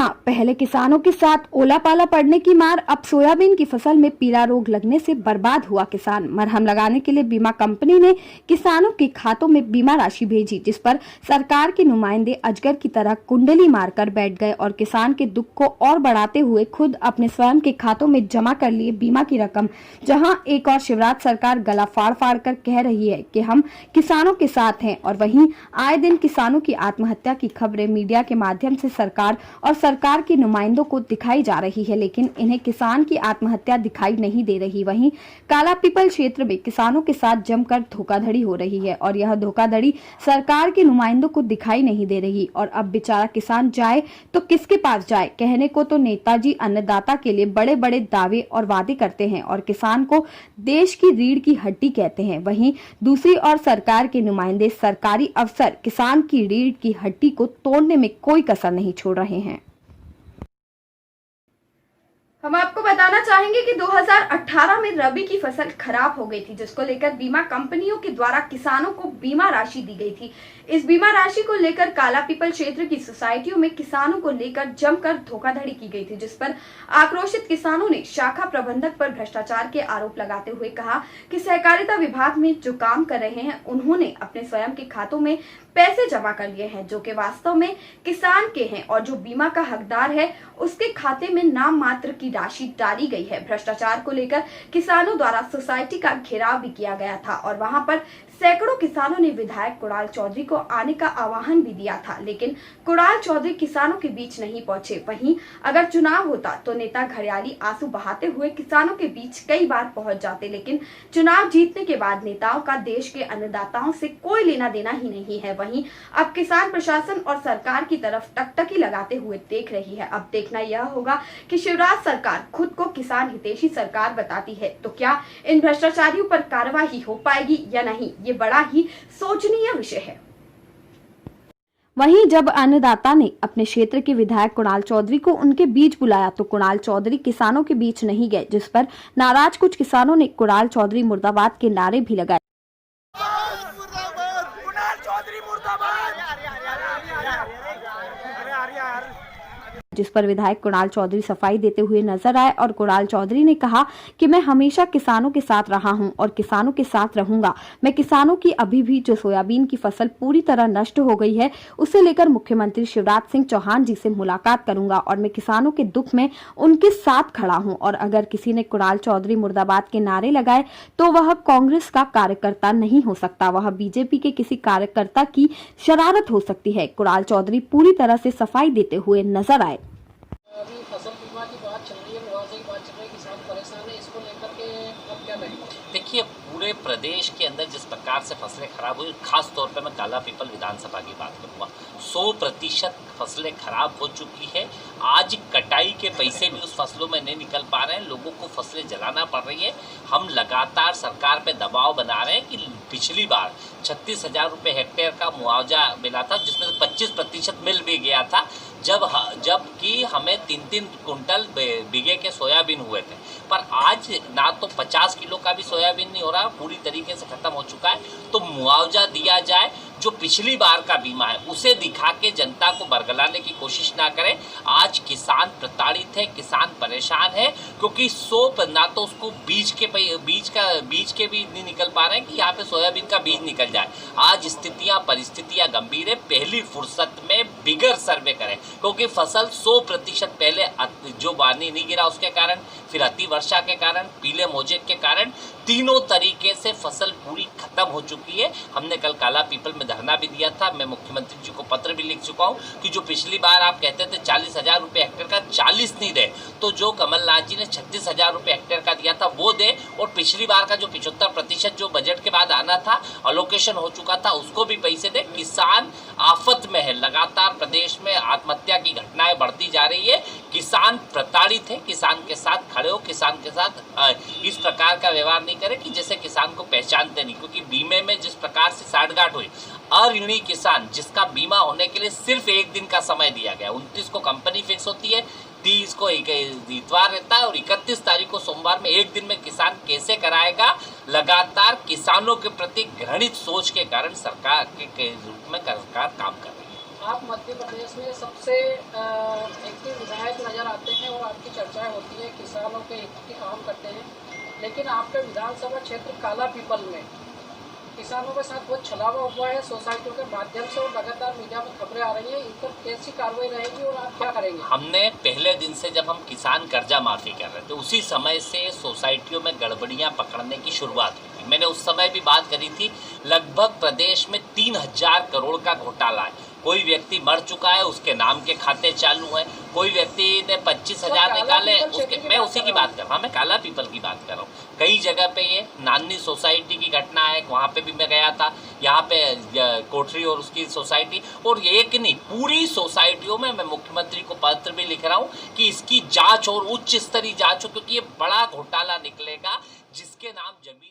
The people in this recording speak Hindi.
जहां पहले किसानों के साथ ओला पाला पड़ने की मार, अब सोयाबीन की फसल में पीला रोग लगने से बर्बाद हुआ किसान। मरहम लगाने के लिए बीमा कंपनी ने किसानों के खातों में बीमा राशि भेजी, जिस पर सरकार के नुमाइंदे अजगर की तरह कुंडली मारकर बैठ गए और किसान के दुख को और बढ़ाते हुए खुद अपने स्वयं के खातों में जमा कर लिए बीमा की रकम। जहां एक और शिवराज सरकार गला फाड़ फाड़ कर कह रही है कि हम किसानों के साथ हैं, और वहीं आए दिन किसानों की आत्महत्या की खबरें मीडिया के माध्यम से सरकार और सरकार के नुमाइंदों को दिखाई जा रही है, लेकिन इन्हें किसान की आत्महत्या दिखाई नहीं दे रही। वहीं काला पीपल क्षेत्र में किसानों के साथ जमकर धोखाधड़ी हो रही है और यह धोखाधड़ी सरकार के नुमाइंदों को दिखाई नहीं दे रही। और अब बेचारा किसान जाए तो किसके पास जाए? कहने को तो नेताजी अन्नदाता के लिए बड़े बड़े दावे और वादे करते हैं और किसान को देश की रीढ़ की हड्डी कहते हैं। वहीं दूसरी ओर सरकार के नुमाइंदे, सरकारी अफसर किसान की रीढ़ की हड्डी को तोड़ने में कोई कसर नहीं छोड़ रहे हैं। हम आपको बताना चाहेंगे कि 2018 में रबी की फसल खराब हो गई थी, जिसको लेकर बीमा कंपनियों के द्वारा किसानों को बीमा राशि दी गई थी। इस बीमा राशि को लेकर काला पीपल क्षेत्र की सोसाइटियों में किसानों को लेकर जमकर धोखाधड़ी की गई थी, जिस पर आक्रोशित किसानों ने शाखा प्रबंधक पर भ्रष्टाचार के आरोप लगाते हुए कहा कि सहकारिता विभाग में जो काम कर रहे हैं, उन्होंने अपने स्वयं के खातों में पैसे जमा कर लिए हैं, जो कि वास्तव में किसान के हैं, और जो बीमा का हकदार है उसके खाते में नाम मात्र की राशि डाली गई है। भ्रष्टाचार को लेकर किसानों द्वारा सोसाइटी का घेराव भी किया गया था और वहां पर सैकड़ों किसानों ने विधायक कुणाल चौधरी को आने का आह्वान भी दिया था, लेकिन कुणाल चौधरी किसानों के बीच नहीं पहुंचे। वहीं अगर चुनाव होता तो नेता घड़ियाली आंसू बहाते हुए किसानों के बीच कई बार पहुंच जाते, लेकिन चुनाव जीतने के बाद नेताओं का देश के अन्नदाताओं से कोई लेना देना ही नहीं है। वहीं अब किसान प्रशासन और सरकार की तरफ टकटकी लगाते हुए देख रही है। अब देखना यह होगा कि शिवराज सरकार खुद को किसान हितैषी सरकार बताती है तो क्या इन भ्रष्टाचारियों पर कार्रवाई हो पाएगी या नहीं, ये बड़ा ही सोचनीय विषय है। वहीं जब अन्नदाता ने अपने क्षेत्र के विधायक कुणाल चौधरी को उनके बीच बुलाया तो कुणाल चौधरी किसानों के बीच नहीं गए, जिस पर नाराज कुछ किसानों ने कुणाल चौधरी मुर्दाबाद के नारे भी लगाए। जिस पर विधायक कुणाल चौधरी सफाई देते हुए नजर आए और कुणाल चौधरी ने कहा कि मैं हमेशा किसानों के साथ रहा हूं और किसानों के साथ रहूंगा। मैं किसानों की अभी भी जो सोयाबीन की फसल पूरी तरह नष्ट हो गई है, उसे लेकर मुख्यमंत्री शिवराज सिंह चौहान जी से मुलाकात करूंगा और मैं किसानों के दुख में उनके साथ खड़ा हूं। और अगर किसी ने कुणाल चौधरी मुर्दाबाद के नारे लगाए तो वह कांग्रेस का कार्यकर्ता नहीं हो सकता, वह बीजेपी के किसी कार्यकर्ता की शरारत हो सकती है। कुणाल चौधरी पूरी तरह से सफाई देते हुए नजर आए। अभी फसल बीमा की बात चल रही है, मुआवजे की बात चल रही है, किसान परेशान है, इसको लेकर के अब क्या कहेंगे? देखिए, पूरे प्रदेश के अंदर जिस प्रकार से फसलें खराब हुई, खास तौर पे मैं काला पीपल विधानसभा की बात करूँगा, 100% फसलें खराब हो चुकी है। आज कटाई के पैसे भी उस फसलों में नहीं निकल पा रहे हैं, लोगों को फसलें जलाना पड़ रही है। हम लगातार सरकार पे दबाव बना रहे हैं कि पिछली बार 36,000 रुपये हेक्टेयर का मुआवजा मिला था, जिसमें से 25% मिल भी गया था, जबकि हमें 3-3 कुंटल बीघे के सोयाबीन हुए थे। पर आज ना तो 50 किलो का भी सोयाबीन नहीं हो रहा, पूरी तरीके से खत्म हो चुका है। तो मुआवजा दिया जाए, जो पिछली बार का बीमा है उसे दिखा के जनता को बरगलाने की कोशिश ना करें। आज किसान प्रताड़ित है, किसान परेशान है, क्योंकि ना तो उसको बीज के भी नहीं निकल पा रहे हैं कि यहाँ पे सोयाबीन का बीज निकल जाए। आज परिस्थितियाँ गंभीर है। पहली फुर्सत में बिगर सर्वे करें, क्योंकि फसल 100% पहले जो पानी नहीं गिरा उसके कारण, फिर अति वर्षा के कारण, पीले मोजेक के कारण, तीनों तरीके से फसल पूरी खत्म हो चुकी है। हमने कल काला पीपल में धरना भी दिया था, मैं मुख्यमंत्री जी को पत्र भी लिख चुका हूं कि जो पिछली बार आप कहते थे 40,000 रुपये हेक्टेयर का, 40 नहीं दे तो जो कमलनाथ जी ने 36,000 रुपये हेक्टेयर का दिया था वो दे, और पिछली बार का जो 75% जो बजट के बाद आना था, अलोकेशन हो चुका था, उसको भी पैसे दे। किसान आफत में है, लगातार प्रदेश में आत्महत्या की घटनाएं बढ़ती जा रही है, किसान प्रताड़ित है। किसान के साथ खड़े हो, किसान के साथ इस प्रकार का व्यवहार नहीं करें कि जैसे किसान को पहचानते नहीं, क्योंकि बीमे में जिस प्रकार से साठगांठ हुई, अऋणी किसान जिसका बीमा होने के लिए सिर्फ 1 दिन का समय दिया गया, 29 को कंपनी फिक्स होती है, 30 को इतवार रहता है और 31 तारीख को सोमवार में 1 दिन में किसान कैसे कराएगा? लगातार किसानों के प्रति घृणित सोच के कारण सरकार के रूप में सरकार काम कर रही है। आप मध्य प्रदेश में सबसे एक्टिव विधायक नज़र आते हैं और आपकी चर्चाएं होती है, किसानों के हित की काम करते हैं, लेकिन आपके विधानसभा क्षेत्र काला पीपल में किसानों के साथ बहुत छलावा हुआ है सोसाइटियों के माध्यम से, और लगातार मीडिया में खबरें आ रही हैं। इन पर कैसी कार्रवाई रहेगी और आप क्या करेंगे? हमने पहले दिन से, जब हम किसान कर्जा माफ़ी कर रहे थे, उसी समय से सोसाइटियों में गड़बड़ियां पकड़ने की शुरुआत हुई थी। मैंने उस समय भी बात करी थी, लगभग प्रदेश में 3000 करोड़ का घोटाला है। कोई व्यक्ति मर चुका है, उसके नाम के खाते चालू हैं, कोई व्यक्ति ने 25,000 निकाले, उसके, मैं उसी की बात कर रहा हूँ, मैं काला पीपल की बात कर रहा हूँ। कई जगह पे ये नानी सोसाइटी की घटना है, वहाँ पे भी मैं गया था, यहाँ पे कोठरी और उसकी सोसाइटी, और ये एक नहीं, पूरी सोसाइटियों में मैं मुख्यमंत्री को पत्र भी लिख रहा हूँ कि इसकी जाँच और उच्च स्तरीय जाँच हो, क्योंकि ये बड़ा घोटाला निकलेगा जिसके नाम जमीन